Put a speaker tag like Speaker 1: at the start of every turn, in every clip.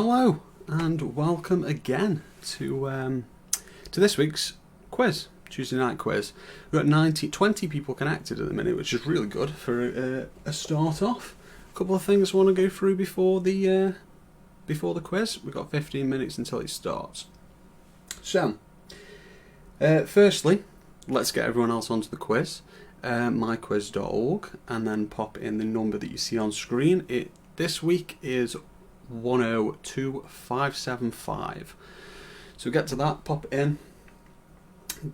Speaker 1: Hello and welcome again to this week's quiz, Tuesday night quiz. We've got 20 people connected at the minute, which is really good for a start off. A couple of things I want to go through before the quiz. We've got 15 minutes until it starts. So, firstly, let's get everyone else onto the quiz. myquiz.org, and then pop in the number that you see on screen. This week is 102575. So get to that, pop it in,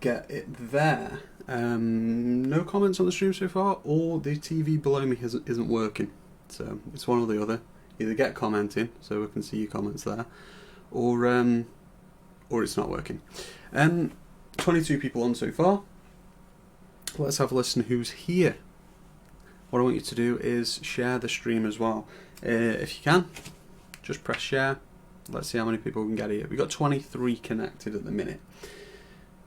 Speaker 1: get it there. No comments on the stream so far, or the TV below me isn't working. So it's one or the other. Either get commenting so we can see your comments there, or it's not working. 22 people on so far. Let's have a listen who's here. What I want you to do is share the stream as well. If you can, just press share. Let's see how many people we can get here. We've got 23 connected at the minute.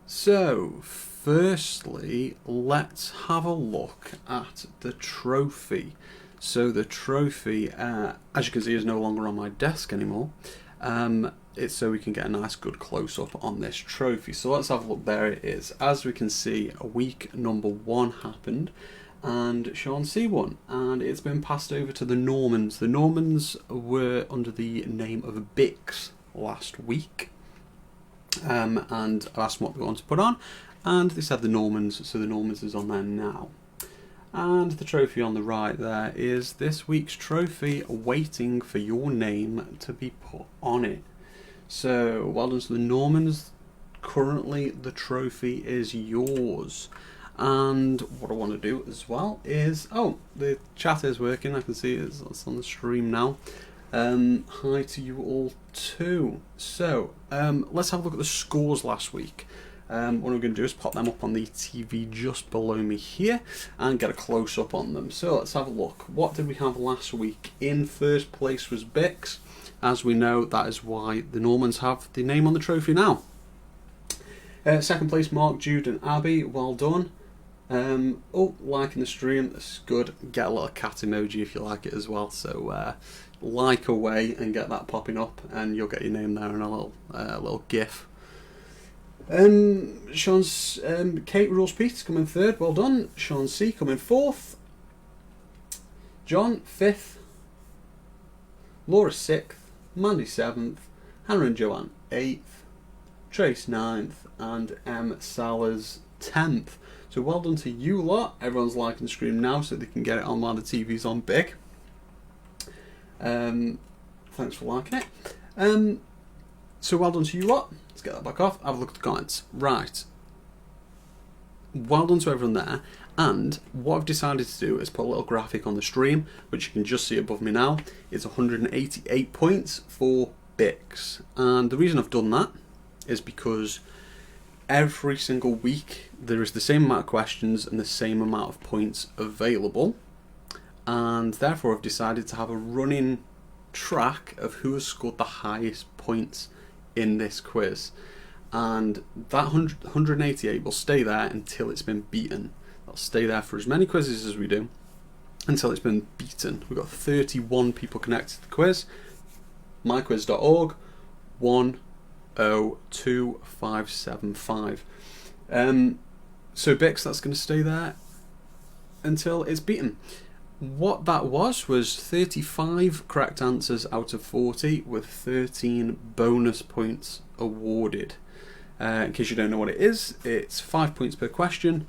Speaker 1: So, firstly, let's have a look at the trophy. So the trophy, as you can see, is no longer on my desk anymore. It's so we can get a nice good close-up on this trophy. So let's have a look. There it is. As we can see, week number 1 happened, and Sean C won, and it's been passed over to the Normans. The Normans were under the name of Bix last week, and I asked them what they wanted to put on, and they said the Normans, so the Normans is on there now. And the trophy on the right there is this week's trophy, waiting for your name to be put on it. So, well done to the Normans. Currently, the trophy is yours. And what I want to do as well is... Oh, the chat is working. I can see it's on the stream now. Hi to you all too. So, let's have a look at the scores last week. What I'm going to do is pop them up on the TV just below me here and get a close-up on them. So let's have a look. What did we have last week? In first place was Bix. As we know, that is why the Normans have the name on the trophy now. Second place, Mark, Jude and Abby. Well done. Liking the stream. This is good. Get a little cat emoji if you like it as well. So like away and get that popping up, and you'll get your name there in a little GIF. Sean's Kate Rules Pete coming third. Well done. Sean C coming fourth. John 5th. Laura 6th. Mandy 7th. Hannah and Joanne 8th. Trace 9th. And M Salas 10th. So well done to you lot. Everyone's liking the stream now so they can get it on while the TV's on big. Thanks for liking it. So well done to you lot. Let's get that back off. Have a look at the comments. Right. Well done to everyone there. And what I've decided to do is put a little graphic on the stream, which you can just see above me now. It's 188 points for Bix. And the reason I've done that is because every single week there is the same amount of questions and the same amount of points available. And therefore I've decided to have a running track of who has scored the highest points in this quiz, and that 188 will stay there until it's been beaten. It'll stay there for as many quizzes as we do until it's been beaten. We've got 31 people connected to the quiz. myquiz.org 102575. So Bix, that's going to stay there until it's beaten. What that was 35 correct answers out of 40 with 13 bonus points awarded. In case you don't know what it is, it's 5 points per question.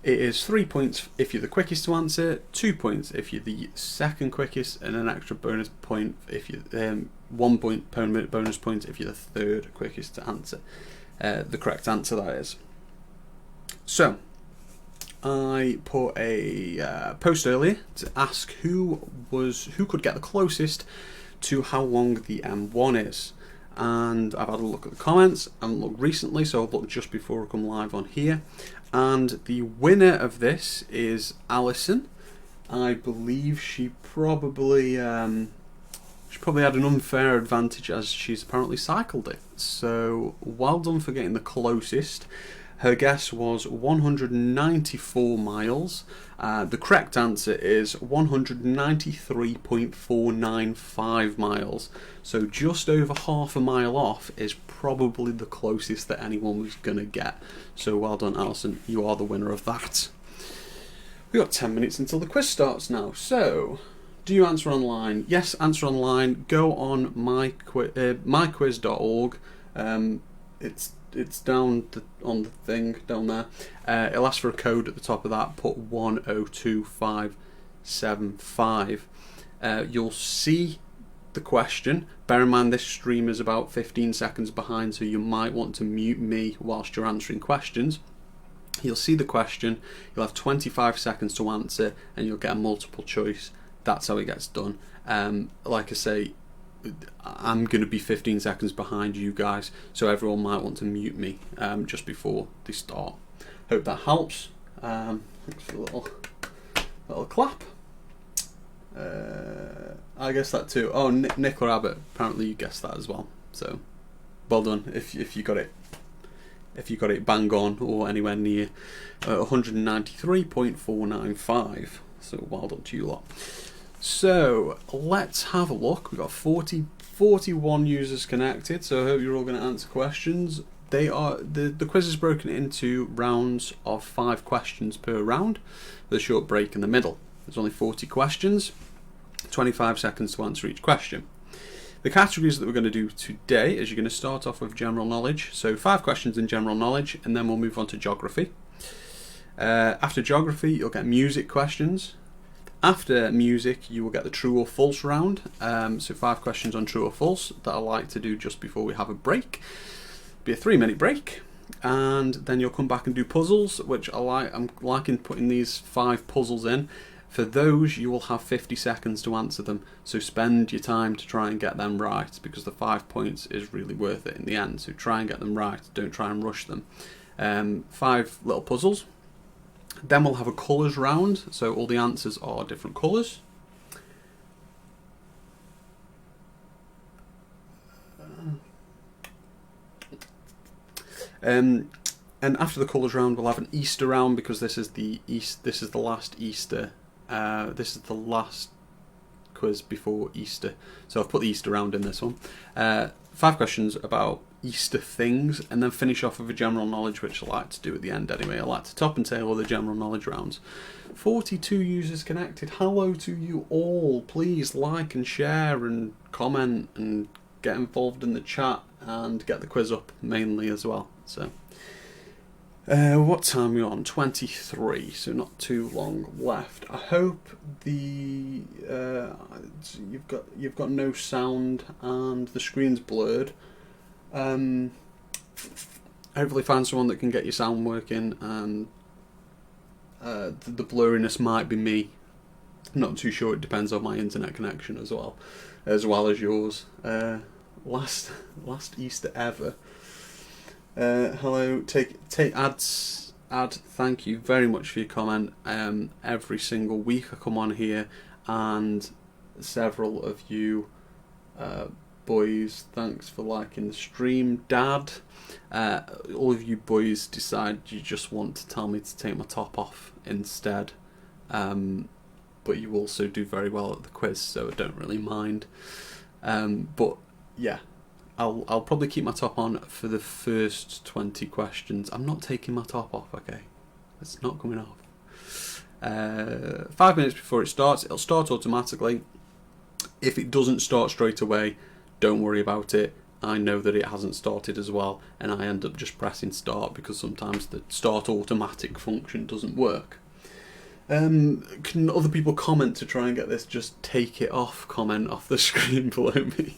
Speaker 1: It is 3 points if you're the quickest to answer, 2 points if you're the second quickest, and an extra bonus point if you 1 point bonus point if you're the third quickest to answer. The correct answer, that is. So I put a post earlier to ask who could get the closest to how long the M1 is, and I've had a look at the comments. I haven't looked recently, so I've looked just before I come live on here, and the winner of this is Alison. I believe she probably had an unfair advantage as she's apparently cycled it, so well done for getting the closest.
Speaker 2: Her guess was 194 miles. The correct answer is 193.495 miles. So just over half a mile off is probably the closest that anyone was going to get. So well done, Alison. You are the winner of that. We've got 10 minutes until the quiz starts now. So, do you answer online? Yes, answer online. Go on myquiz.org. It's down on the thing down there. It'll ask for a code at the top of that. Put 102575. You'll see the question. Bear in mind this stream is about 15 seconds behind, so you might want to mute me whilst you're answering questions. You'll see the question. You'll have 25 seconds to answer, and you'll get a multiple choice. That's how it gets done. Like I say, I'm going to be 15 seconds behind you guys, so everyone might want to mute me just before they start. Hope that helps. Thanks for a little clap. I guess that too. Oh, Nicola Abbott, apparently you guessed that as well. So, well done if you got it. If you got it bang on or anywhere near 193.495. So well done to you lot. So let's have a look. We've got 41 users connected, so I hope you're all going to answer questions. They are the quiz is broken into rounds of 5 questions per round, with a short break in the middle. There's only 40 questions, 25 seconds to answer each question. The categories that we're going to do today is you're going to start off with general knowledge, so 5 questions in general knowledge, and then we'll move on to geography. After geography, you'll get music questions. After music, you will get the true or false round, so 5 questions on true or false that I like to do just before we have a break. Be a 3-minute break, and then you'll come back and do puzzles, which I'm liking putting these 5 puzzles in. For those, you will have 50 seconds to answer them, so spend your time to try and get them right, because the 5 points is really worth it in the end, so try and get them right, don't try and rush them. 5 little puzzles. Then we'll have a colours round, so all the answers are different colours. And after the colours round, we'll have an Easter round, because this is the last Easter. This is the last quiz before Easter, so I've put the Easter round in this one. 5 questions about Easter things, and then finish off with a general knowledge, which I like to do at the end anyway. I like to top and tail all the general knowledge rounds. 42 users connected. Hello to you all. Please like and share and comment and get involved in the chat and get the quiz up mainly as well. So what time are we on? 23, so not too long left. I hope you've got no sound and the screen's blurred. Hopefully find someone that can get your sound working, and the blurriness might be me. Not too sure, it depends on my internet connection as well as yours. Last Easter ever. Hello, add, thank you very much for your comment. Every single week I come on here, and several of you boys, thanks for liking the stream. Dad, all of you boys decide you just want to tell me to take my top off instead, but you also do very well at the quiz, so I don't really mind. But yeah, I'll probably keep my top on for the first 20 questions. I'm not taking my top off, okay? It's not coming off. 5 minutes before it starts, it'll start automatically. If it doesn't start straight away, don't worry about it. I know that it hasn't started as well, and I end up just pressing start because sometimes the start automatic function doesn't work. Can other people comment to try and get this just take it off comment off the screen below me?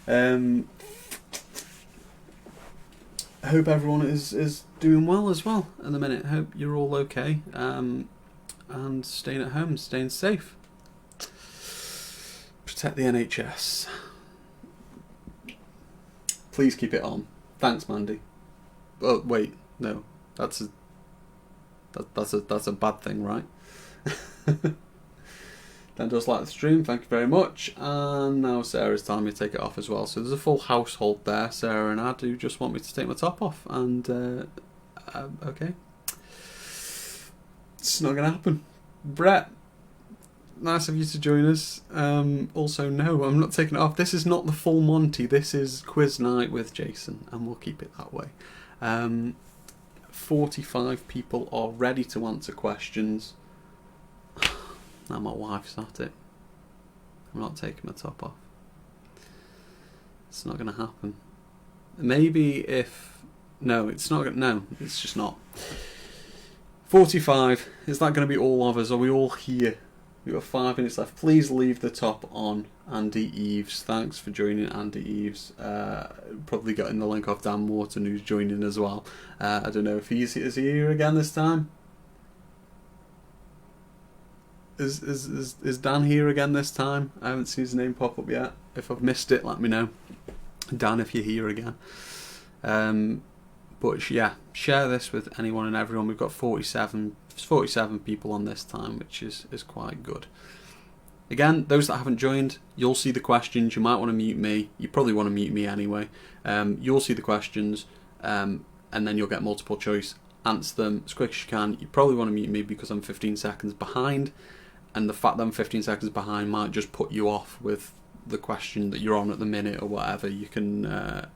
Speaker 2: I hope everyone is doing well as well at the minute. I hope you're all okay, and staying at home, staying safe. Protect the NHS. Please keep it on. Thanks, Mandy. Oh wait, no, that's a bad thing, right? Dan does like the stream, thank you very much. And now Sarah's telling me to take it off as well. So there's a full household there, Sarah and Ad, who just want me to take my top off. And, okay. It's not going to happen. Brett, nice of you to join us. Also, no, I'm not taking it off. This is not the full Monty. This is quiz night with Jason, and we'll keep it that way. 45 people are ready to answer questions. Now my wife's at it. I'm not taking my top off. It's not going to happen. Maybe if... No, it's not. No, it's just not. 45. Is that going to be all of us? Are we all here? We've got 5 minutes left. Please leave the top on. Andy Eves. Thanks for joining, Andy Eves. Probably getting the link off Dan Morton, who's joining as well. I don't know if is he here again this time? Is Dan here again this time? I haven't seen his name pop up yet. If I've missed it, let me know. Dan, if you're here again. But yeah, share this with anyone and everyone. We've got 47 people on this time, which is quite good. Again, those that haven't joined, you'll see the questions. You might want to mute me. You probably want to mute me anyway. You'll see the questions, and then you'll get multiple choice. Answer them as quick as you can. You probably want to mute me because I'm 15 seconds behind, and the fact that I'm 15 seconds behind might just put you off with the question that you're on at the minute or whatever. You can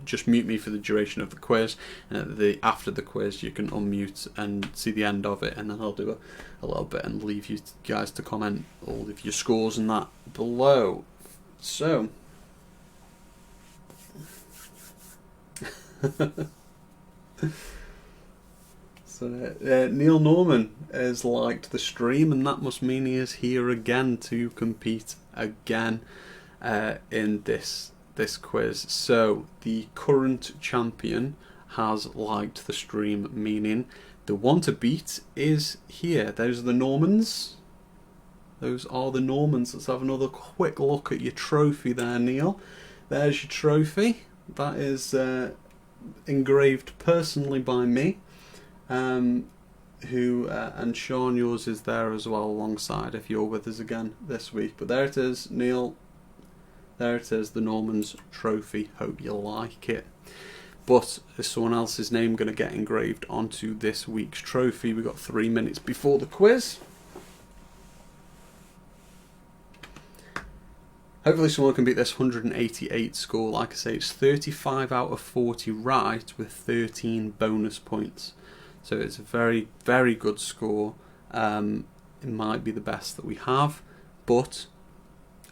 Speaker 2: just mute me for the duration of the quiz, and after the quiz you can unmute and see the end of it, and then I'll do a little bit and leave you guys to comment all of your scores and that below. So Neil Norman has liked the stream, and that must mean he is here again to compete again in this quiz. So the current champion has liked the stream, meaning the one to beat is here. Those are the Normans. Those are the Normans. Let's have another quick look at your trophy there, Neil. There's your trophy. That is engraved personally by me. And Sean, yours is there as well alongside if you're with us again this week. But there it is, Neil. There it is, the Normans trophy. Hope you like it. But is someone else's name going to get engraved onto this week's trophy? We've got 3 minutes before the quiz. Hopefully someone can beat this 188 score. Like I say, it's 35 out of 40 right with 13 bonus points. So it's a very, very good score. It might be the best that we have, but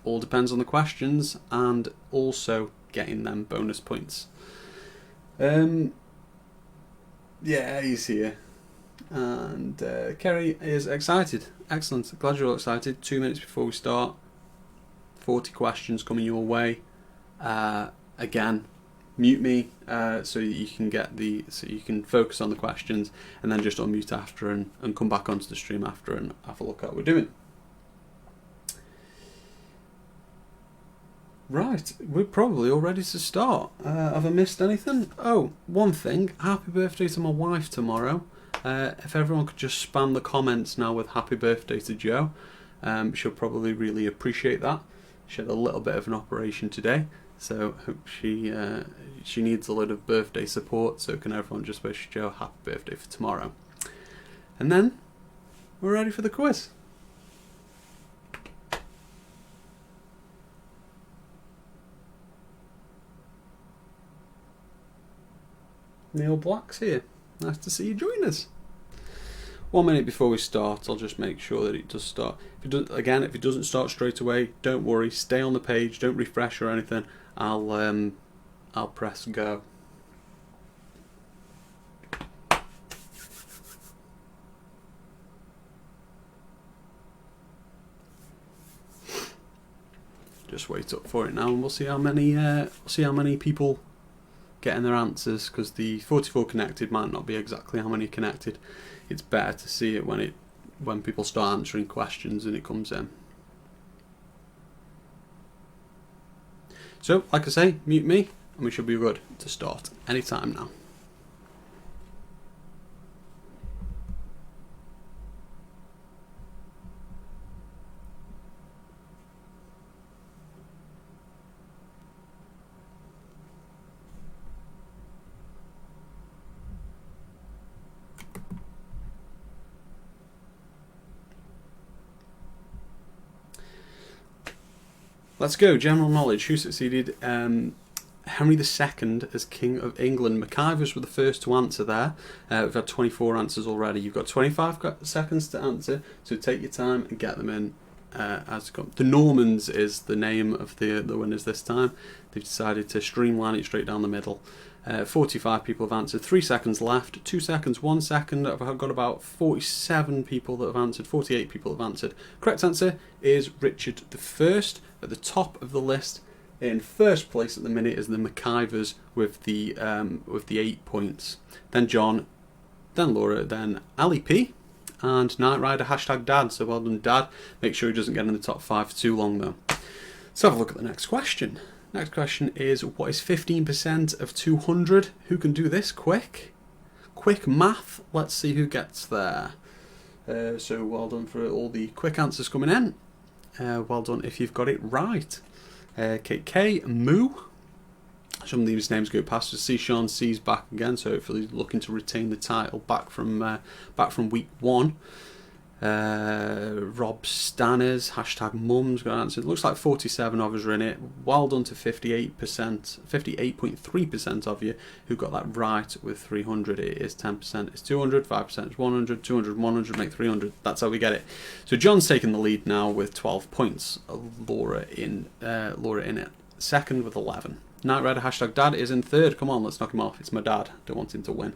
Speaker 2: all depends on the questions and also getting them bonus points. Yeah, he's here. And Kerry is excited. Excellent. Glad you're all excited. 2 minutes before we start. 40 questions coming your way. Again, mute me so you can focus on the questions, and then just unmute after and come back onto the stream after and have a look at what we're doing. Right, we're probably all ready to start. Have I missed anything? Oh, one thing. Happy birthday to my wife tomorrow. If everyone could just spam the comments now with happy birthday to Jo, she'll probably really appreciate that. She had a little bit of an operation today, so hope she needs a lot of birthday support, so can everyone just wish Jo happy birthday for tomorrow. And then we're ready for the quiz. Neil Black's here. Nice to see you join us. 1 minute before we start, I'll just make sure that it does start. If it doesn't start straight away, don't worry. Stay on the page. Don't refresh or anything. I'll press go. Just wait up for it now, and we'll see how many people getting their answers, because the 44 connected might not be exactly how many connected. It's better to see it when people start answering questions and it comes in. So, like I say, mute me and we should be good to start anytime now. Let's go. General knowledge. Who succeeded Henry II as King of England? McIvers were the first to answer there. We've had 24 answers already. You've got 25 seconds to answer, so take your time and get them in as come. The Normans is the name of the winners this time. They've decided to streamline it straight down the middle. 45 people have answered. 3 seconds left. 2 seconds. 1 second. I've got about 47 people that have answered. 48 people have answered. Correct answer is Richard I. At the top of the list, in first place at the minute, is the McIvers with the 8 points. Then John, then Laura, then Ali P, and Knight Rider #Dad. So well done, Dad. Make sure he doesn't get in the top 5 for too long though. Let's have a look at the next question. Next question is, what is 15% of 200? Who can do this quick? Quick math. Let's see who gets there. So well done for all the quick answers coming in. Well done if you've got it right. KK, Moo. Some of these names go past us. See Sean C's back again, so hopefully he's looking to retain the title back from week 1. Rob Stanners, #Mums got answered. Looks like 47 of us are in it. Well done to 58.3% of you who got that right with 300. It is 10%, it's 200, 5% is 100, 200, 100 make 300. That's how we get it. So John's taking the lead now with 12 points. Laura in it second with 11. Knight Rider #Dad is in third. Come on, let's knock him off. It's my dad. Don't want him to win.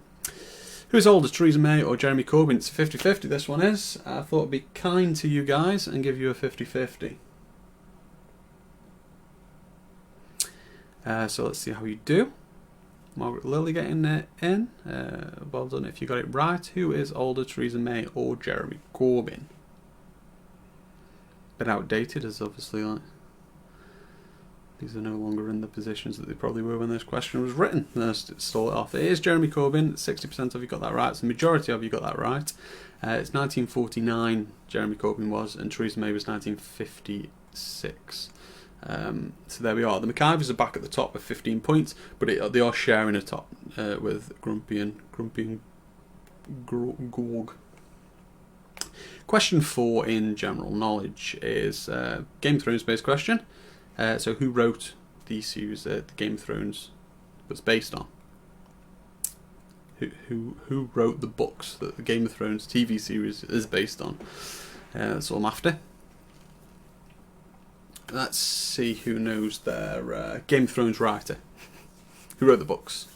Speaker 2: Who's older, Theresa May or Jeremy Corbyn? It's 50-50, this one is. I thought I'd be kind to you guys and give you a 50-50. So let's see how you do. Margaret Lily getting in. Well done if you got it right. Who is older, Theresa May or Jeremy Corbyn? Bit outdated, as obviously like these are no longer in the positions that they probably were when this question was written. Let's stall it off. It is Jeremy Corbyn. 60% of you got that right. So the majority of you got that right. It's 1949 Jeremy Corbyn was, and Theresa May was 1956. So there we are. The McIvers are back at the top with 15 points, but they are sharing a top with Grumpy and Gorg. Question 4 in general knowledge is Game of Thrones based question. So who wrote the series the Game of Thrones was based on? Who wrote the books that the Game of Thrones TV series is based on? That's all I'm after. Let's see who knows their Game of Thrones writer. Who wrote the books?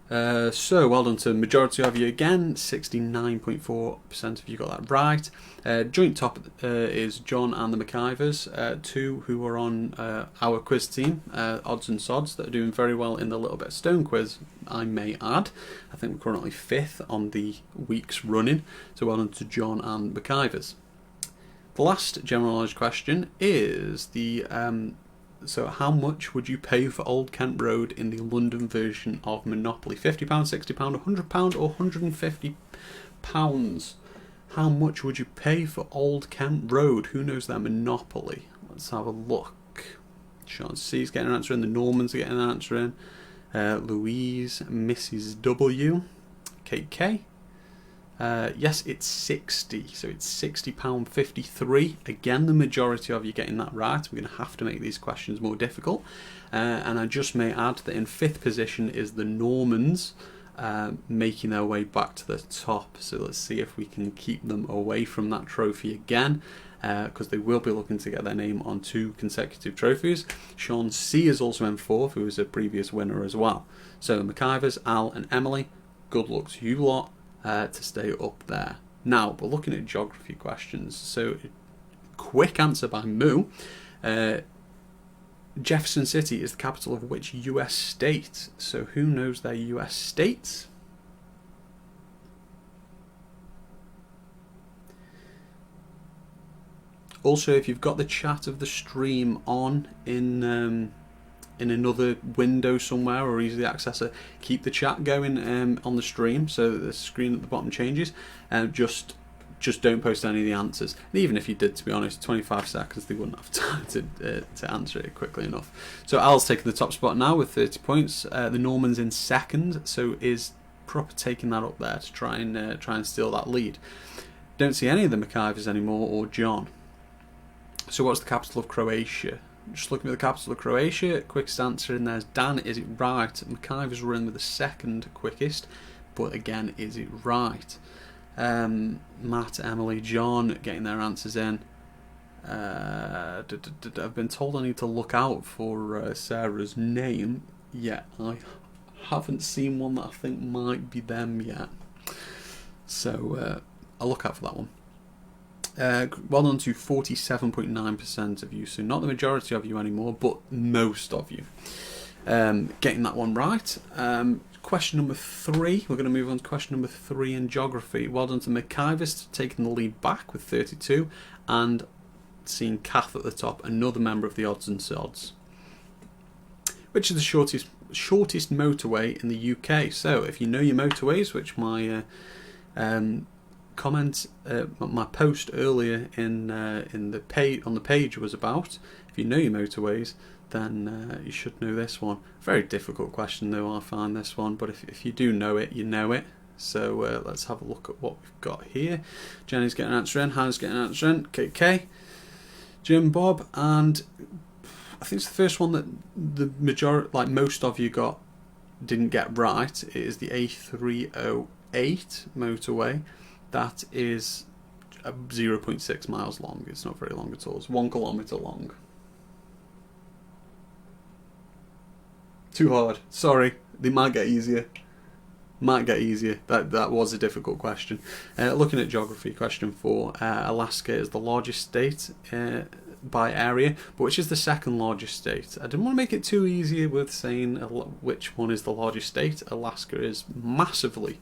Speaker 2: So well done to the majority of you again. 69.4% of you got that right. Joint top is John and the McIvers, 2 who are on our quiz team, Odds and Sods, that are doing very well in the Little Bit of Stone quiz, I may add. I think we're currently 5th on the week's running, so well done to John and McIvers. The last general knowledge question is the so how much would you pay for Old Kent Road in the London version of Monopoly? £50, £60, £100 or £150? How much would you pay for Old Kent Road? Who knows their Monopoly? Let's have a look. Sean C's getting an answer in. The Normans are getting an answer in. Louise, Mrs. W, KK. Yes, it's 60, so it's £60.53. Again, the majority of you getting that right. We're going to have to make these questions more difficult. And I just may add that in 5th position is the Normans, making their way back to the top. So let's see if we can keep them away from that trophy again, because they will be looking to get their name on 2 consecutive trophies. Sean C is also in 4th, who was a previous winner as well. So McIvers, Al and Emily, good luck to you lot. To stay up there. Now, we're looking at geography questions. So, quick answer by Moo. Jefferson City is the capital of which US state? So, who knows their US states? Also, if you've got the chat of the stream on in another window somewhere or easily access it, keep the chat going on the stream so that the screen at the bottom changes, and just don't post any of the answers. And even if you did, to be honest, 25 seconds they wouldn't have time to answer it quickly enough. So Al's taking the top spot now with 30 points. The Normans in second, so is proper taking that up there to try and steal that lead. Don't see any of the McIvers anymore or John. So what's the capital of Croatia? Just looking at the capital of Croatia, quickest answer in there is Dan. Is it right? McIver's run with the second quickest, but again, is it right? Matt, Emily, John getting their answers in. I've been told I need to look out for Sarah's name, yet I haven't seen one that I think might be them yet. So I'll look out for that one. Well done to 47.9% of you, so not the majority of you anymore, but most of you. Getting that one right. Question number 3, we're going to move on to question number 3 in geography. Well done to McIver's taking the lead back with 32, and seeing Kath at the top, another member of the Odds and Sods. Which is the shortest motorway in the UK? So if you know your motorways, which my comment, my post earlier in the page on the page was about, if you know your motorways, then you should know this one. Very difficult question though, I find this one, but if you do know it, you know it. So let's have a look at what we've got here. Jenny's getting an answer in, Hannah's getting an answer in, KK, Jim, Bob, and I think it's the first one that the majority, like most of you didn't get right. It is the A308 motorway. That is 0.6 miles long. It's not very long at all. It's 1 kilometre long. Too hard. Sorry. They might get easier. That was a difficult question. Looking at geography, question 4. Alaska is the largest state by area, but which is the second largest state? I didn't want to make it too easy with saying which one is the largest state. Alaska is massively,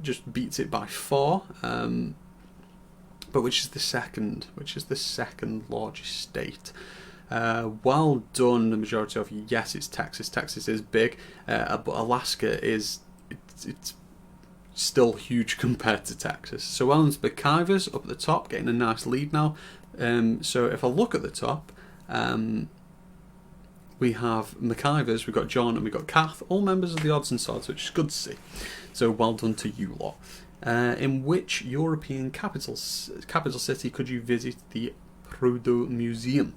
Speaker 2: just beats it by far. But which is the second? Which is the second largest state? Well done, the majority of you. Yes, it's Texas. Texas is big, but Alaska is it's still huge compared to Texas. So well done to McIver's up at the top, getting a nice lead now. So if I look at the top, we have McIver's, we've got John, and we've got Kath, all members of the Odds and Sods, which is good to see. So well done to you lot. In which European capital city could you visit the Prado Museum?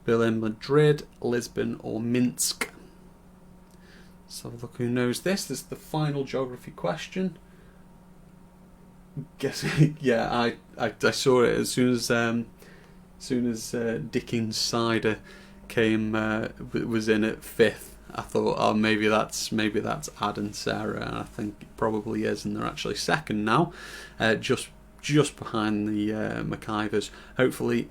Speaker 2: Berlin, Madrid, Lisbon, or Minsk? So look who knows this. This is the final geography question. Guess yeah, I saw it as soon as Dickens Cider came was in at 5th. I thought, oh, maybe that's Ad and Sarah, and I think it probably is, and they're actually second now, just behind the McIver's. Hopefully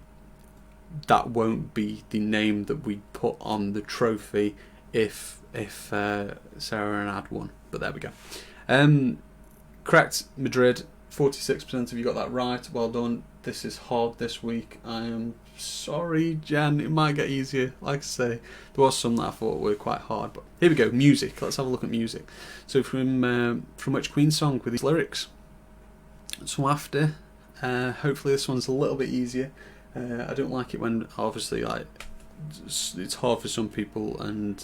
Speaker 2: that won't be the name that we put on the trophy if Sarah and Ad won, but there we go. Correct, Madrid. 46% of you got that right. Well done. This is hard this week. I am sorry, Jen. It might get easier. Like I say, there was some that I thought were quite hard, but here we go. Music. Let's have a look at music. So from which Queen song with these lyrics? So after, hopefully this one's a little bit easier. I don't like it when obviously it's hard for some people, and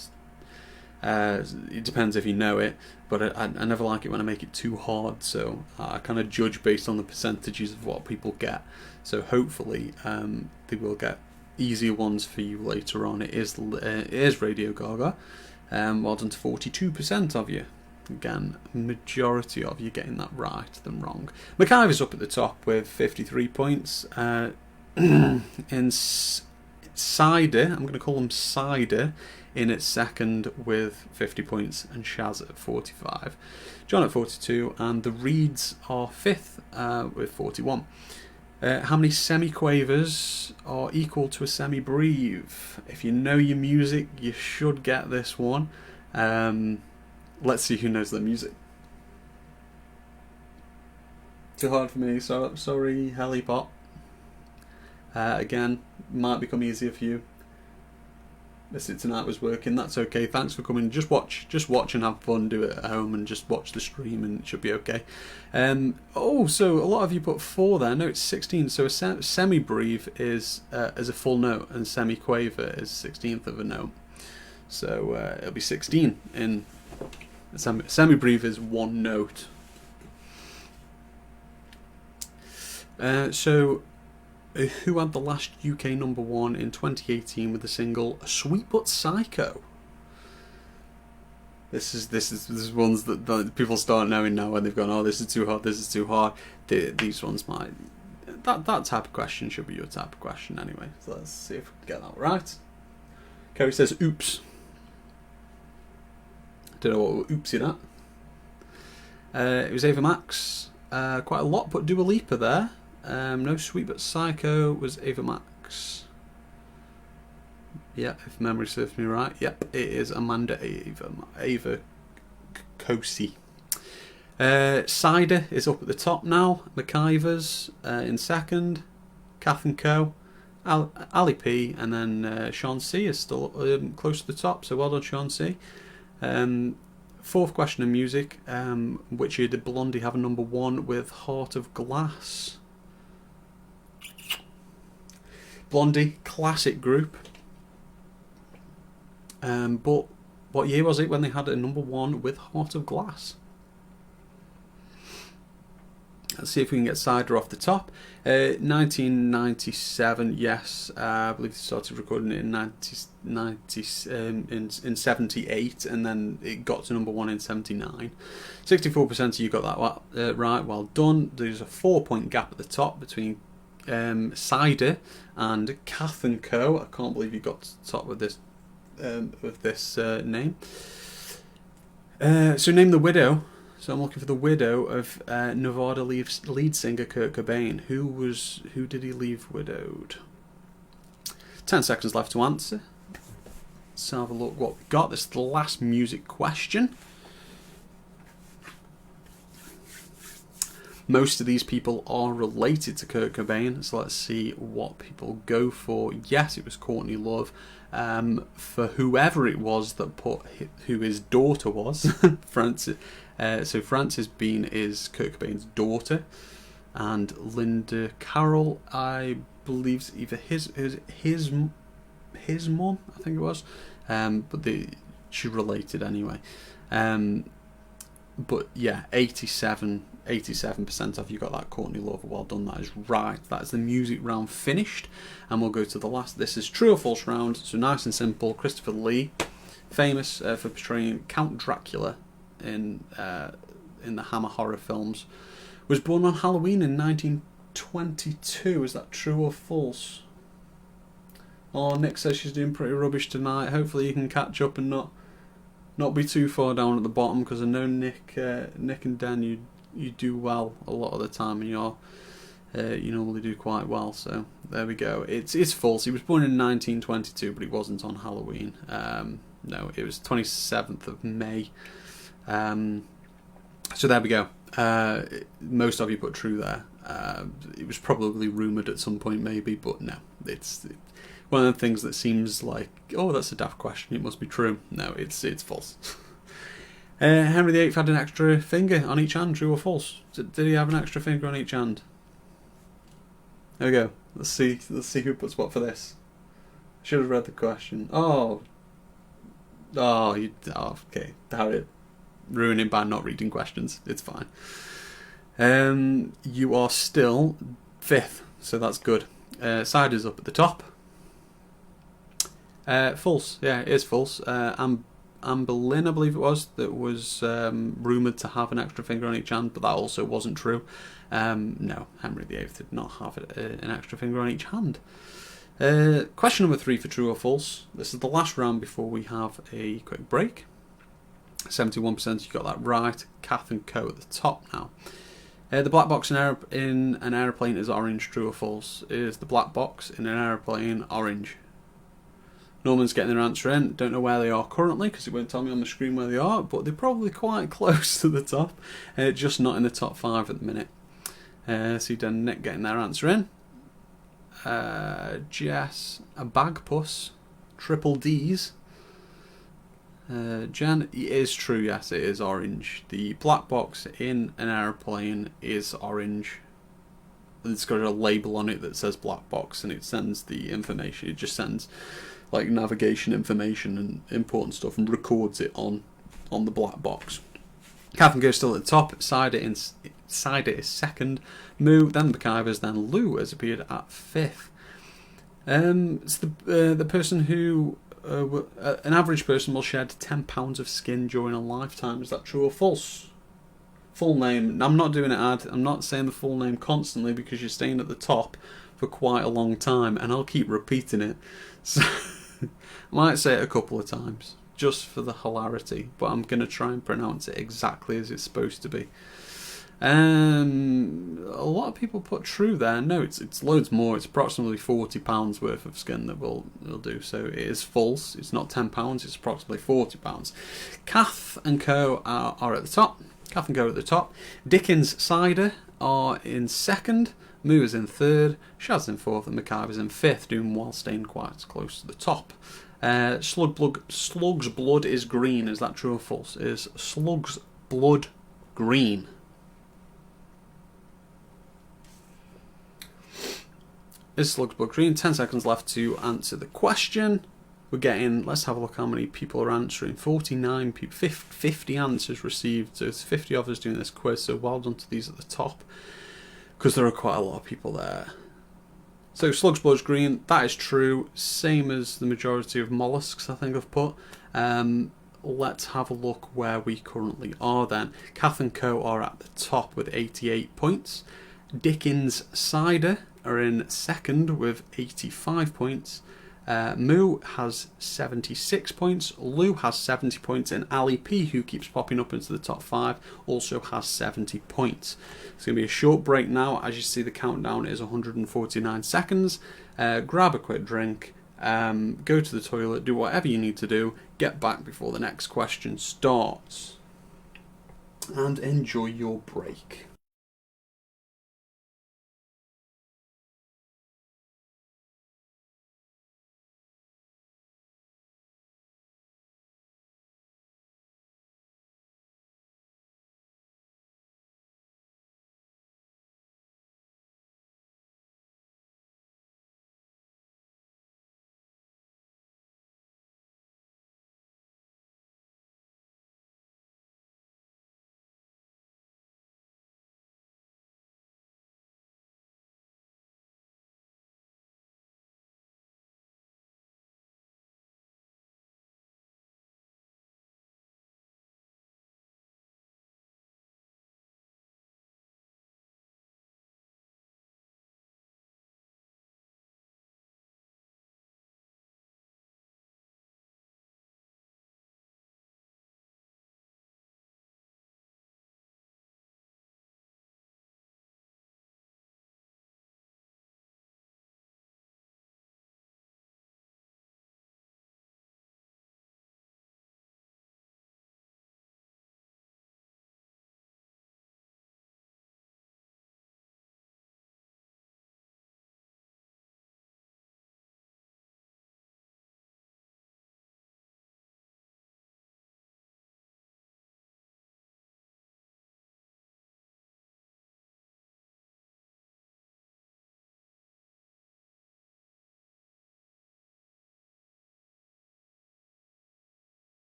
Speaker 2: it depends if you know it, but I never like it when I make it too hard, so I kind of judge based on the percentages of what people get. So hopefully they will get easier ones for you later on. It is Radio Gaga. Well done to 42% of you. Again, majority of you getting that right than wrong. McIver's up at the top with 53 points. In Cider, I'm going to call them Cider, in its second with 50 points, and Shaz at 45. John at 42, and the Reeds are 5th with 41. How many semiquavers are equal to a semi-breve? If you know your music, you should get this one. Let's see who knows their music. Too hard for me, so sorry, Helipop. Again, might become easier for you. This tonight was working. That's okay. Thanks for coming. Just watch and have fun. Do it at home and just watch the stream, and it should be okay. So a lot of you put 4 there. No, it's 16. So a semi-breve is as a full note, and semi-quaver is 16th of a note. So it'll be 16 in semi-breve is 1 note. Who had the last UK number one in 2018 with the single "Sweet But Psycho"? This is ones that people start knowing now when they've gone, oh, this is too hard, this is too hard. These ones might. That type of question should be your type of question anyway. So let's see if we can get that right. Kerry says, "Oops." Don't know what we're oopsing at. It was Ava Max. Quite a lot, but Dua Lipa there. No, Sweet But Psycho was Ava Max. Yeah, if memory serves me right. Yep, it is Amanda Ava Kosi. Cider is up at the top now. McIver's in second. Kath and Co. Ali P. And then Sean C. is still close to the top, so well done, Sean C. Fourth question in music. Which year did Blondie have a number one with Heart of Glass? Blondie, classic group. But what year was it when they had a number one with Heart of Glass? Let's see if we can get Cider off the top. 1997, yes. I believe they started recording it in 78, and then it got to number one in 79. 64% of you got that right. Well done. There's a 4-point gap at the top between Cider and Kath and Co. I can't believe you got to the top with this name. So name the widow. So I'm looking for the widow of Nevada lead singer Kurt Cobain. Who did he leave widowed? 10 seconds left to answer. Let's have a look what we got. This is the last music question. Most of these people are related to Kurt Cobain, so let's see what people go for. Yes, it was Courtney Love. For whoever it was that put who his daughter was, Frances. So Frances Bean is Kurt Cobain's daughter, and Linda Carroll, I believe, is either his mum, I think it was, but she's related anyway. But yeah, 87% of you got that, Courtney Love. Well done, that is right. That is the music round finished, and we'll go to the last. This is true or false round, so nice and simple. Christopher Lee, famous for portraying Count Dracula in the Hammer horror films, was born on Halloween in 1922. Is that true or false? Oh, Nick says she's doing pretty rubbish tonight. Hopefully you can catch up and not be too far down at the bottom, because I know Nick and Dan, you do well a lot of the time, and you normally do quite well. So there we go. It's false. He was born in 1922, but he wasn't on Halloween. No, it was 27th of May. So there we go. Most of you put true there. It was probably rumoured at some point, maybe, but no, it's one of the things that seems like, oh, that's a daft question, it must be true. No, it's false. Henry VIII had an extra finger on each hand, true or false? Did he have an extra finger on each hand? There we go. Let's see who puts what for this. Should have read the question. Okay, Harry, ruining by not reading questions. It's fine. You are still 5th, so that's good. Cider's up at the top. False. Yeah, it is false. Amber Lynn, I believe it was, that was rumoured to have an extra finger on each hand, but that also wasn't true. No, Henry VIII did not have an extra finger on each hand. Question number 3 for true or false. This is the last round before we have a quick break. 71% you got that right. Kath and Co at the top now. The black box in an aeroplane is orange, true or false? Is the black box in an aeroplane orange? Norman's getting their answer in. Don't know where they are currently because it won't tell me on the screen where they are, but they're probably quite close to the top. Just not in the top 5 at the minute. See Dan Nick getting their answer in. Jess, a bagpuss, triple D's. Jan, it is true, yes, it is orange. The black box in an aeroplane is orange. It's got a label on it that says black box, and it sends the information. It just sends like navigation information and important stuff and records it on the black box. Kath and Co still at the top. Cider Cider is second. Moo, then the McIvers, then Lou has appeared at fifth. It's the person who an average person will shed 10 pounds of skin during a lifetime. Is that true or false? Full name. I'm not doing it ad. I'm not saying the full name constantly because you're staying at the top for quite a long time, and I'll keep repeating it. So I might say it a couple of times just for the hilarity, but I'm going to try and pronounce it exactly as it's supposed to be. A lot of people put true there. No, it's loads more. It's approximately £40 worth of skin that we'll do. So it is false. It's not £10. It's approximately £40. Kath and Co are at the top. Kath and Co at the top. Dickens Cider are in second. Moo is in third. Shaz in fourth, and McIver's in fifth, doing well, staying quite close to the top. Slug's blood is green. Is that true or false? Is Slug's blood green? Is Slug's blood green? 10 seconds left to answer the question. We're getting, let's have a look how many people are answering. 49 people, 50 answers received. So it's 50 of us doing this quiz, so well done to these at the top, because there are quite a lot of people there. So Slug's blood's green, that is true. Same as the majority of mollusks, I think I've put. Let's have a look where we currently are then. Kath and Co are at the top with 88 points. Dickens Cider are in second with 85 points. Moo has 76 points. Lou has 70 points. And Ali P, who keeps popping up into the top 5, also has 70 points. It's going to be a short break now. As you see, the countdown is 149 seconds. Grab a quick drink. Go to the toilet. Do whatever you need to do. Get back before the next question starts. And enjoy your break.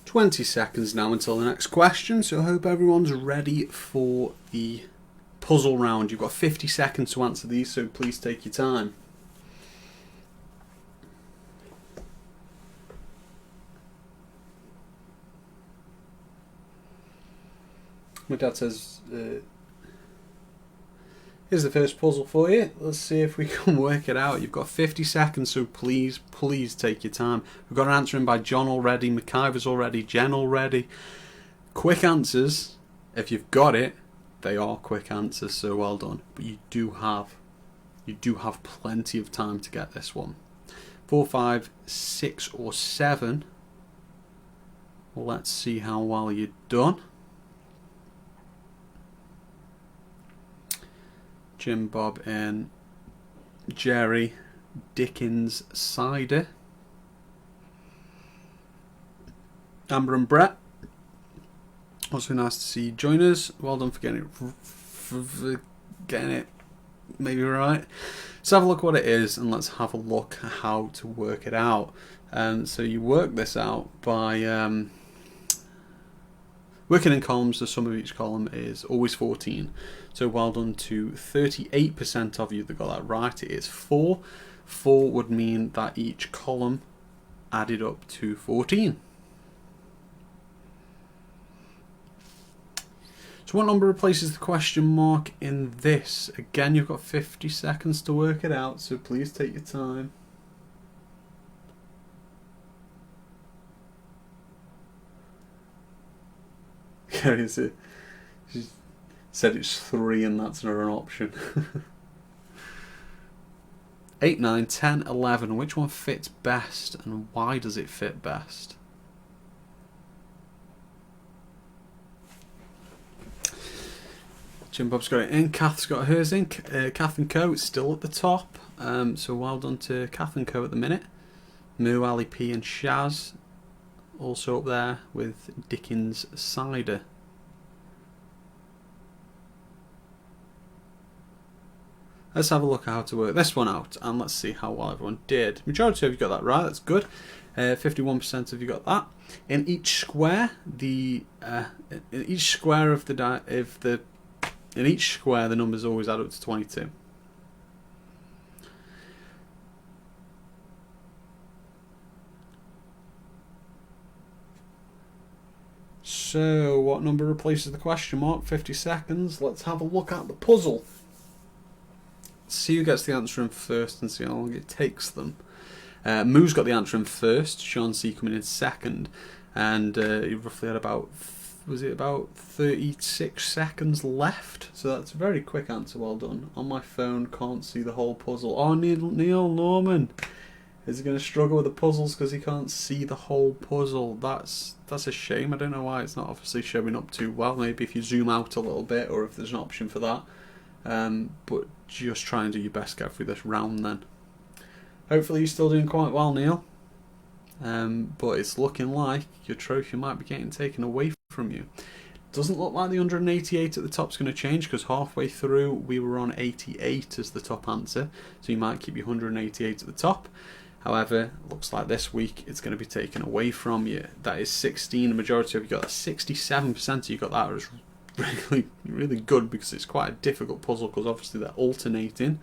Speaker 2: "20 seconds now until the next question, so I hope everyone's ready for the puzzle round. You've got 50 seconds to answer these, so please take your time. My dad says, here's the first puzzle for you. Let's see if we can work it out. You've got 50 seconds, so please take your time. We've got an answer in by John already, McIver's already, Jen already. Quick answers. If you've got it, they are quick answers, so well done. But you do have plenty of time to get this one. 4, 5, 6 or 7. Let's see how well you've done. Jim, Bob and Jerry. Dickens Cider. Amber and Brett. Also nice to see you join us. Well done for getting it maybe right. Let's have a look what it is, and let's have a look at how to work it out. So you work this out by working in columns. The sum of each column is always 14. So well done to 38% of you that got that right. It is 4. 4 would mean that each column added up to 14. So what number replaces the question mark in this? Again, you've got 50 seconds to work it out, so please take your time. She said it's 3 and that's not an option. 8, 9, 10, 11. Which one fits best, and why does it fit best? Jim Bob's got it in. Kath's got hers in. Kath and Co. It's still at the top. So well done to Kath and Co. at the minute. Moo, Ali P and Shaz also up there with Dickens Cider. Let's have a look at how to work this one out, and let's see how well everyone did. Majority of you got that right. That's good. 51% of you got that. In each square, the numbers always add up to 22. So, what number replaces the question mark? 50 seconds. Let's have a look at the puzzle. See who gets the answer in first and see how long it takes them. Moo's got the answer in first. Sean C coming in second, and he roughly had about 36 seconds left. So that's a very quick answer. Well done. On my phone, can't see the whole puzzle. Oh, Neil Norman. Is he going to struggle with the puzzles because he can't see the whole puzzle? That's a shame. I don't know why it's not obviously showing up too well. Maybe if you zoom out a little bit, or if there's an option for that. But just try and do your best to get through this round then. Hopefully you're still doing quite well, Neil. But it's looking like your trophy might be getting taken away from you. Doesn't look like the 188 at the top is going to change, because halfway through we were on 88 as the top answer. So you might keep your 188 at the top. However, looks like this week it's going to be taken away from you. That is 16. The majority of you got that. 67% of you got that. It was really, really good, because it's quite a difficult puzzle, because obviously they're alternating.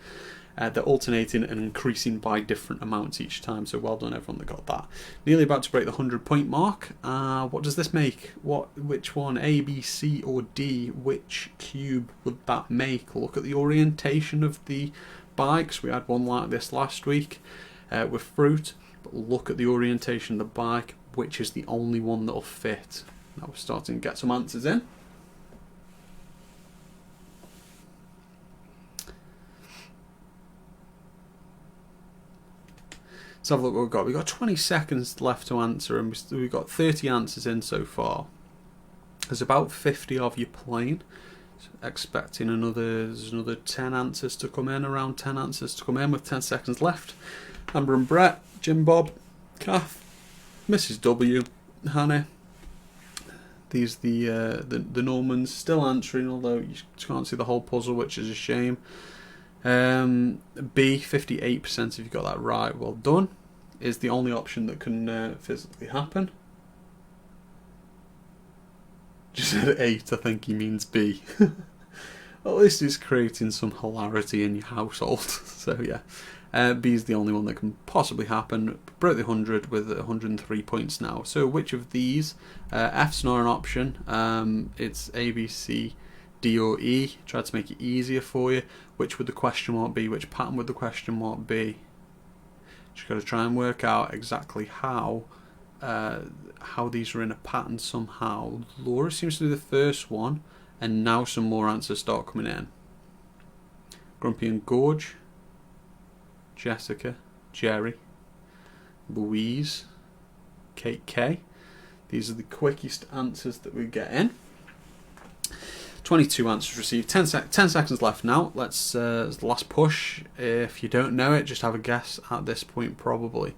Speaker 2: And increasing by different amounts each time. So well done everyone that got that. Nearly about to break the 100-point mark. What does this make? Which one? A, B, C or D? Which cube would that make? Look at the orientation of the bikes. We had one like this last week with fruit. But look at the orientation of the bike. Which is the only one that'll fit? Now we're starting to get some answers in. Let's have a look what we've got. We've got 20 seconds left to answer, and we've got 30 answers in so far. There's about 50 of you playing. So expecting another 10 answers to come in, around 10 answers to come in with 10 seconds left. Amber and Brett, Jim Bob, Kath, Mrs. W, Hannah. These the Normans still answering, although you can't see the whole puzzle, which is a shame. B, 58% if you got that right. Well done. Is the only option that can physically happen. Just said 8, I think he means B. At least it's creating some hilarity in your household. So yeah, B is the only one that can possibly happen. Broke the 100 with 103 points now. So which of these? F's not an option. It's A, B, C, D or E. Tried to make it easier for you. Which would the question mark be? Which pattern would the question mark be? Just got to try and work out exactly how these are in a pattern somehow. Laura seems to be the first one, and now some more answers start coming in. Grumpy and Gorge, Jessica, Jerry, Louise, Kate K. These are the quickest answers that we get in. 22 answers received. 10 seconds left now. Let's the last push. If you don't know it, just have a guess at this point probably.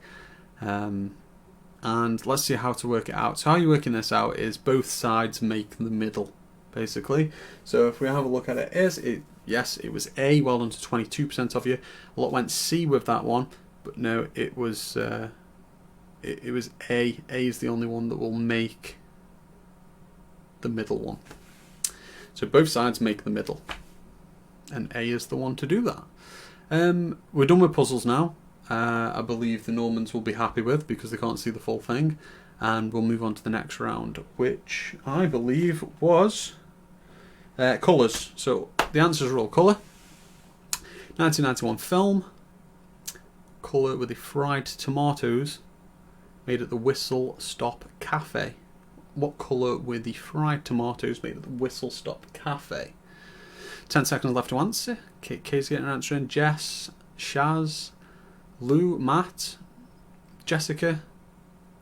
Speaker 2: and let's see how to work it out. So how you're working this out is both sides make the middle, basically. So if we have a look at it, yes, it was A, well done to 22% of you. A lot went C with that one, but no, it was it was A. A is the only one that will make the middle one. So both sides make the middle, and A is the one to do that. We're done with puzzles now. I believe the Normans will be happy with, because they can't see the full thing, and we'll move on to the next round, which I believe was colours. So the answers are all colour. 1991 film. Colour with the fried tomatoes made at the Whistle Stop Cafe. What colour were the fried tomatoes made at the Whistle Stop Cafe? 10 seconds left to answer. Kay's getting an answer in. Jess, Shaz, Lou, Matt, Jessica,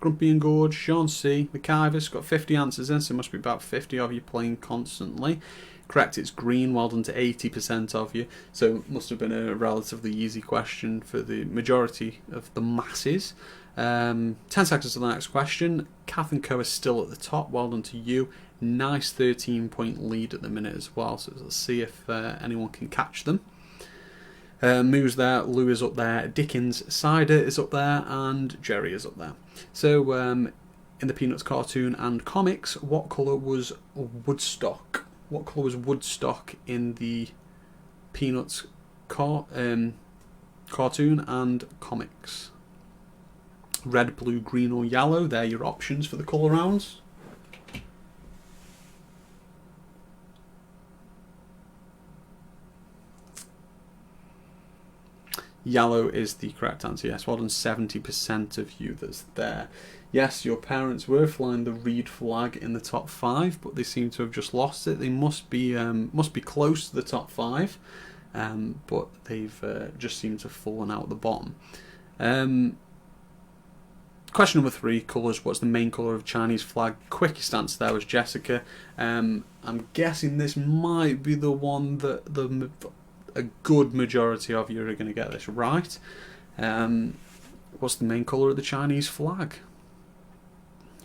Speaker 2: Grumpy and Gorge, Sean C, McIver's got 50 answers in, so it must be about 50 of you playing constantly. Correct, it's green, well done to 80% of you, so it must have been a relatively easy question for the majority of the masses. 10 seconds to the next question. Kath and Co is still at the top, well done to you. Nice 13-point lead at the minute as well, so let's see if anyone can catch them. Moo's there, Lou is up there, Dickens Cider is up there, and Jerry is up there. So, in the Peanuts cartoon and comics, what colour was Woodstock? What colour was Woodstock in the Peanuts cartoon and comics? Red, blue, green or yellow, they're your options for the colour rounds. Yellow is the correct answer, yes. Well done, 70% of you that's there. Yes, your parents were flying the Reed flag in the top 5, but they seem to have just lost it. They must be close to the top 5, but they've just seemed to have fallen out at the bottom. Question number 3, colours. What's the main colour of Chinese flag? Quickest answer there was Jessica. I'm guessing this might be the one that a good majority of you are going to get this right. What's the main colour of the Chinese flag?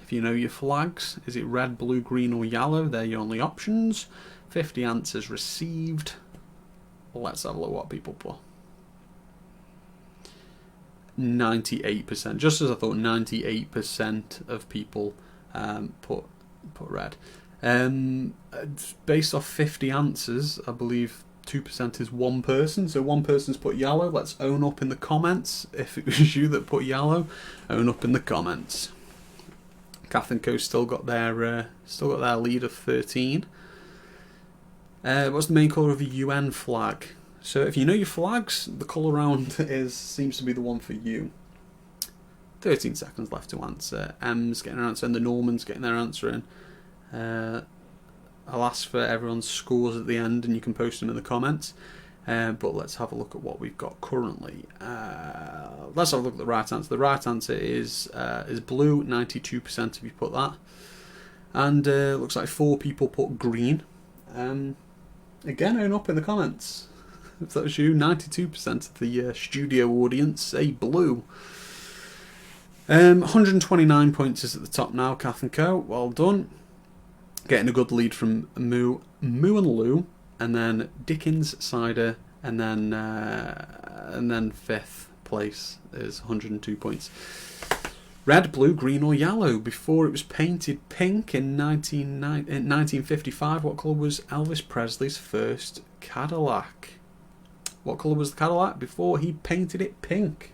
Speaker 2: If you know your flags, is it red, blue, green or yellow? They're your only options. 50 answers received. Let's have a look what people put. 98%. Just as I thought, 98% of people put red. Based off 50 answers, I believe 2% is one person, so one person's put yellow. Let's own up in the comments. If it was you that put yellow, own up in the comments. Kath and Co still got their lead of 13. What's the main colour of the UN flag? So if you know your flags, the colour round seems to be the one for you. 13 seconds left to answer. M's getting an answer in, the Normans getting their answer in. I'll ask for everyone's scores at the end and you can post them in the comments. But let's have a look at what we've got currently. Let's have a look at the right answer. The right answer is blue. 92% of you put that. And looks like 4 people put green. Again, own up in the comments. If that was you, 92% of the studio audience say blue. 129 points is at the top now, Kath and Co. Well done. Getting a good lead from Moo and Lou, and then Dickens Cider, and then 5th place is 102 points. Red, blue, green or yellow. Before it was painted pink in 1955, what colour was Elvis Presley's first Cadillac? What colour was the Cadillac before he painted it pink?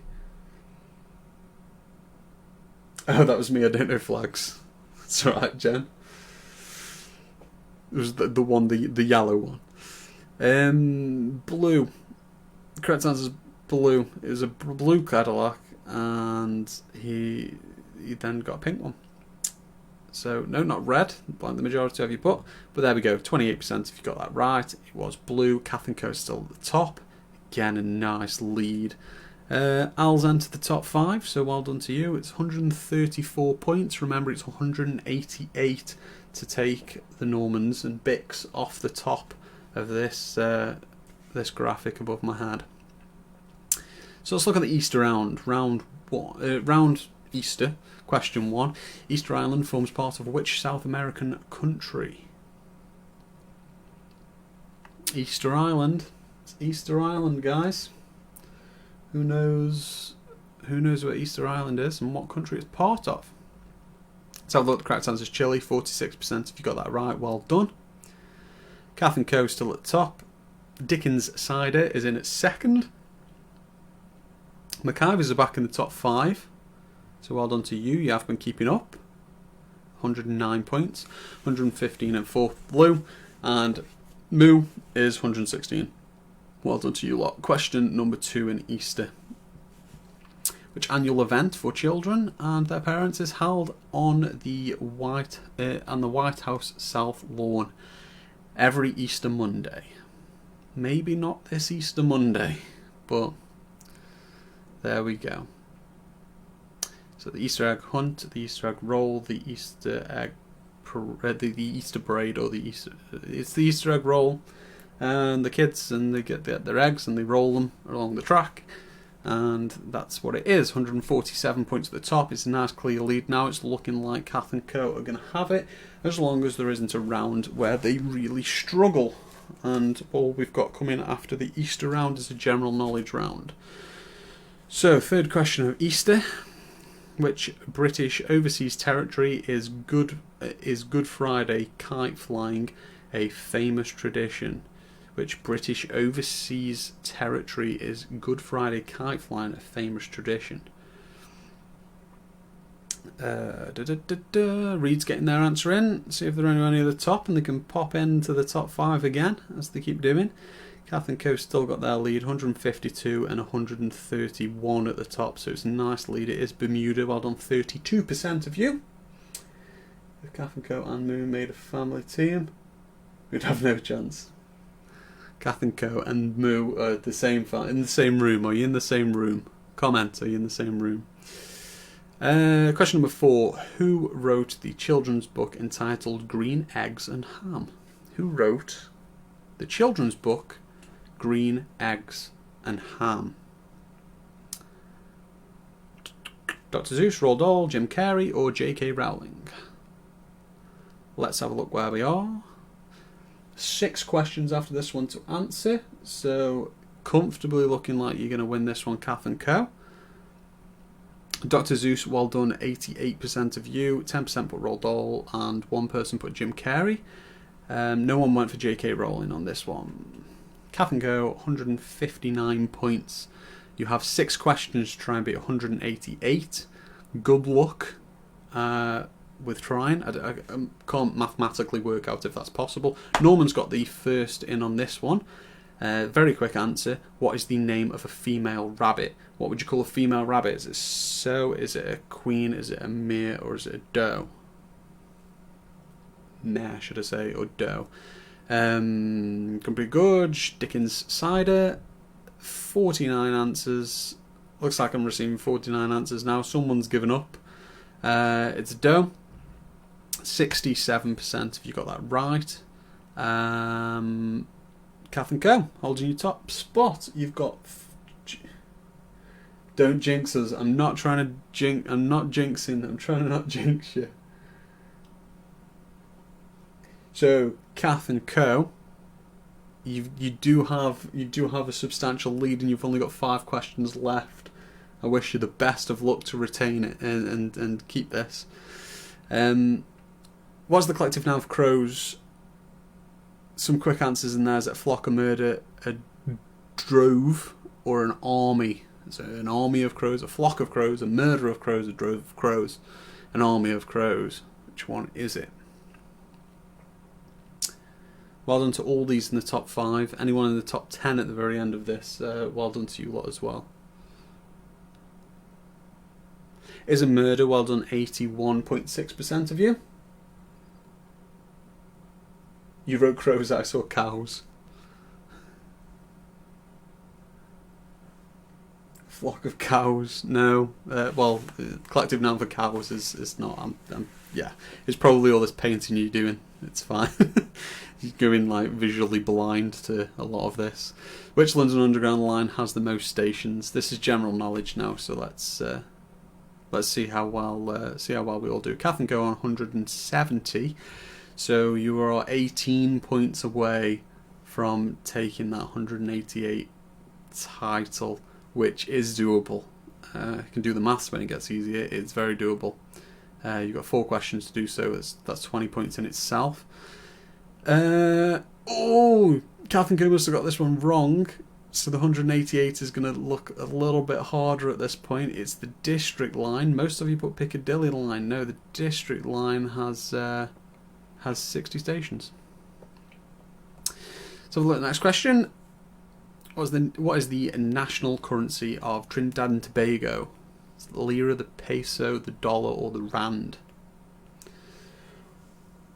Speaker 2: Oh, that was me. I don't know flags. It's alright, Jen. It was the one, the yellow one. Blue. The correct answer is blue. It was a blue Cadillac, and he then got a pink one. So, no, not red, like the majority of you put. But there we go, 28% if you got that right. It was blue. Kath and Co still at the top. Again, a nice lead. Al's entered the top 5, so well done to you. It's 134 points. Remember, it's 188 to take the Normans and Bix off the top of this this graphic above my head. So let's look at the Easter round. Round Easter. Question 1. Easter Island forms part of which South American country? Easter Island. It's Easter Island, guys. Who knows where Easter Island is and what country it's part of? Let's have a look. The correct answer is Chile. 46%. If you got that right, well done. Kath and Co still at the top. Dickens Cider is in at second. McIvers are back in the top 5. So well done to you. You have been keeping up. 109 points. 115 in 4th Blue. And Moo is 116. Well done to you lot. Question number 2 in Easter. Which annual event for children and their parents is held on the White House South Lawn every Easter Monday? Maybe not this Easter Monday, but there we go. So the Easter egg hunt, the Easter egg roll, the Easter egg the Easter parade, or it's the Easter egg roll, and the kids, and they get their eggs and they roll them along the track, and that's what it is. 147 points at the top. It's a nice clear lead now. It's looking like Kath and Co are going to have it, as long as there isn't a round where they really struggle. And all we've got coming after the Easter round is a general knowledge round. So, third question of Easter. Which British overseas territory is Good Friday kite flying a famous tradition? Which British overseas territory is Good Friday kite flying a famous tradition? Reed's getting their answer in. See if there are any at the top, and they can pop into the top 5 again, as they keep doing. Kath and Co still got their lead, 152 and 131 at the top, so it's a nice lead. It is Bermuda. Well done, 32% of you. If Kath and Co and Moo made a family team, we'd have no chance. Kath and Co and Moo are in the same room. Are you in the same room? Comment, are you in the same room? Question number 4. Who wrote the children's book entitled Green Eggs and Ham? Who wrote the children's book Green Eggs and Ham? Dr. Seuss, Roald Dahl, Jim Carrey, or J.K. Rowling? Let's have a look where we are. 6 questions after this one to answer, so comfortably looking like you're going to win this one, Kath and Co. Dr. Seuss, well done, 88% of you. 10% put Roald Dahl, and 1 person put Jim Carrey. No one went for J.K. Rowling on this one. Kath and Co, 159 points. You have 6 questions to try and beat 188. Good luck with trying. I can't mathematically work out if that's possible. Norman's got the first in on this one. Very quick answer. What is the name of a female rabbit? What would you call a female rabbit? Is it sow? Is it a queen? Is it a mare? Or is it a doe? Mare, should I say, or doe? Company Gorge, Dickens Cider, 49 answers. Looks like I'm receiving 49 answers now. Someone's given up. It's a doe. 67% if you got that right. Kath and Co holding your top spot. You've got. Don't jinx us. I'm not trying to jinx. I'm not jinxing. I'm trying to not jinx you. So Kath and Co, you do have a substantial lead, and you've only got 5 questions left. I wish you the best of luck to retain it and keep this. What's the collective noun for crows? Some quick answers in there. Is it a flock, a murder, a drove, or an army? So an army of crows, a flock of crows, a murder of crows, a drove of crows, an army of crows. Which one is it? Well done to all these in the top 5. Anyone in the top 10 at the very end of this, well done to you lot as well. Is a murder. Well done, 81.6% of you. You wrote crows, I saw cows. Flock of cows, no. Well, collective noun for cows is not. Yeah, it's probably all this painting you're doing. It's fine. You're going like visually blind to a lot of this. Which London Underground line has the most stations? This is general knowledge now, so let's let's see how well we all do. Kath and Co on 170, so you are 18 points away from taking that 188 title, which is doable. You can do the maths when it gets easier. It's very doable. You've got 4 questions to do so. That's 20 points in itself. Kath and Co must have got this one wrong. So the 188 is going to look a little bit harder at this point. It's the district line. Most of you put Piccadilly line. No, the district line has 60 stations. So look at the next question. What is the national currency of Trinidad and Tobago? It's the lira, the peso, the dollar, or the rand?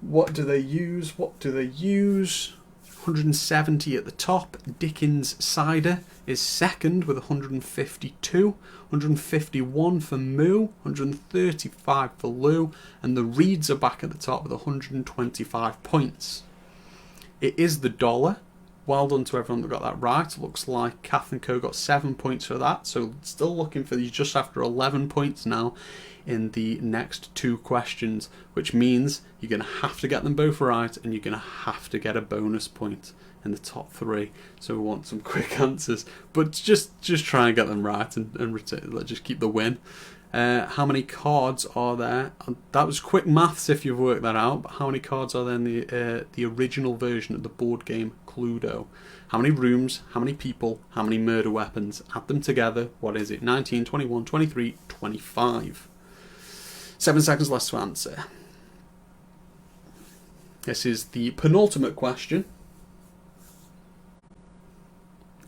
Speaker 2: What do they use? 170 at the top. Dickens Cider is second with 152. 151 for Moo. 135 for Lou. And the Reeds are back at the top with 125 points. It is the dollar. Well done to everyone that got that right. Looks like Kath and Co got 7 points for that. So still looking for these just after 11 points now in the next 2 questions, which means you're going to have to get them both right and you're going to have to get a bonus point in the top 3. So we want some quick answers, but just try and get them right and let's just keep the win. How many cards are there? That was quick maths if you've worked that out, but how many cards are there in the original version of the board game Cluedo? How many rooms, how many people, how many murder weapons? Add them together. What is it? 19, 21, 23, 25. 7 seconds left to answer. This is the penultimate question.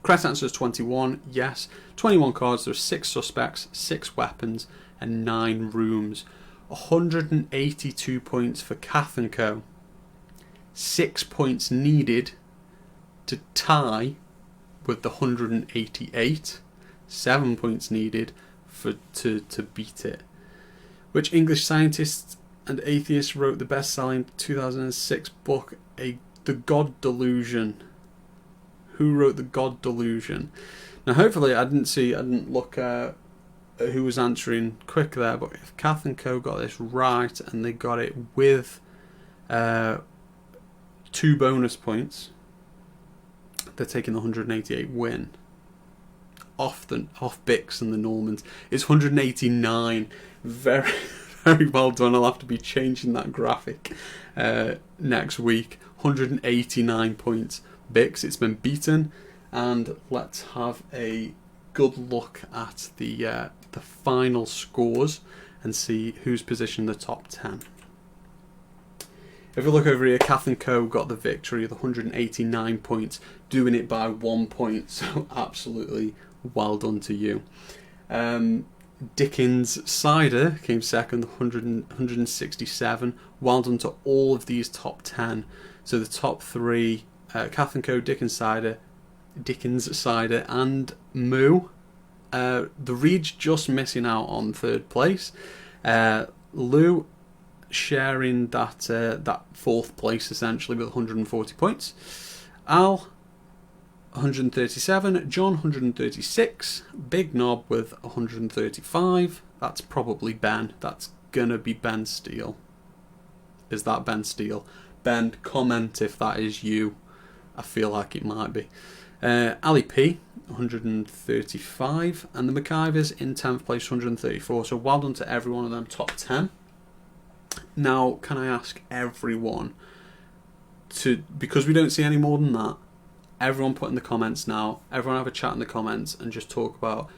Speaker 2: Correct answer is 21. Yes. 21 cards. There are 6 suspects, 6 weapons, and 9 rooms. 182 points for Kath and Co. 6 points needed to tie with the 188. 7 points needed to beat it. Which English scientist and atheist wrote the best-selling 2006 book, The God Delusion? Who wrote The God Delusion? Now, hopefully, I didn't look at who was answering quick there, but if Kath and Co got this right and they got it with 2 bonus points, they're taking the 188 win off Bix and the Normans. It's 189. Very, very well done. I'll have to be changing that graphic next week. 189 points. Bix, it's been beaten, and let's have a good look at the final scores and see who's positioned in the top 10. If we look over here, Kath and Co got the victory with 189 points, doing it by 1 point, so absolutely well done to you. Dickens Cider came second, 167. Well done to all of these top 10. So the top 3, Kath and Co, Dickens Cider, and Moo. The Reeds just missing out on 3rd place. Lou sharing that 4th place essentially with 140 points. Al 137, John 136, Big Knob with 135. That's probably Ben. That's gonna be Ben Steele. Is that Ben Steele? Ben, comment if that is you. I feel like it might be. Ali P 135, and the McIvers in 10th place 134. So well done to every one of them top 10. Now, can I ask everyone to, because we don't see any more than that, everyone put in the comments now, everyone have a chat in the comments and just talk about,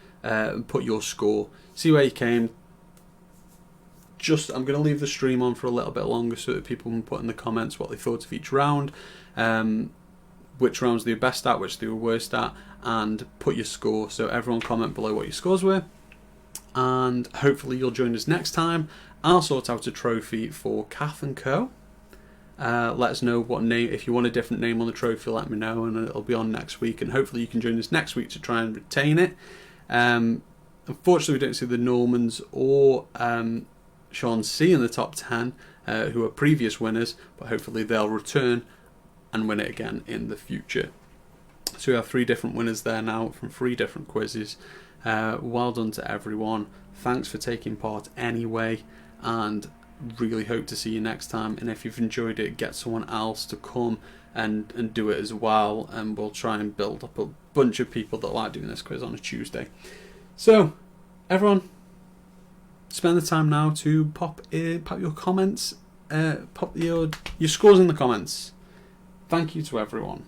Speaker 2: put your score, see where you came. I'm going to leave the stream on for a little bit longer so that people can put in the comments what they thought of each round, which rounds they were best at, which they were worst at, and put your score. So everyone comment below what your scores were, and hopefully you'll join us next time. I'll sort out a trophy for Kath and Co. Let us know what name. If you want a different name on the trophy, let me know, and it'll be on next week. And hopefully you can join us next week to try and retain it. Unfortunately, we don't see the Normans or Sean C in the top 10, who are previous winners, but hopefully they'll return and win it again in the future. So we have 3 different winners there now from 3 different quizzes. Well done to everyone. Thanks for taking part anyway, and really hope to see you next time. And if you've enjoyed it, get someone else to come and do it as well, and we'll try and build up a bunch of people that like doing this quiz on a Tuesday. So everyone, spend the time now to pop your comments, pop your scores in the comments. Thank you to everyone.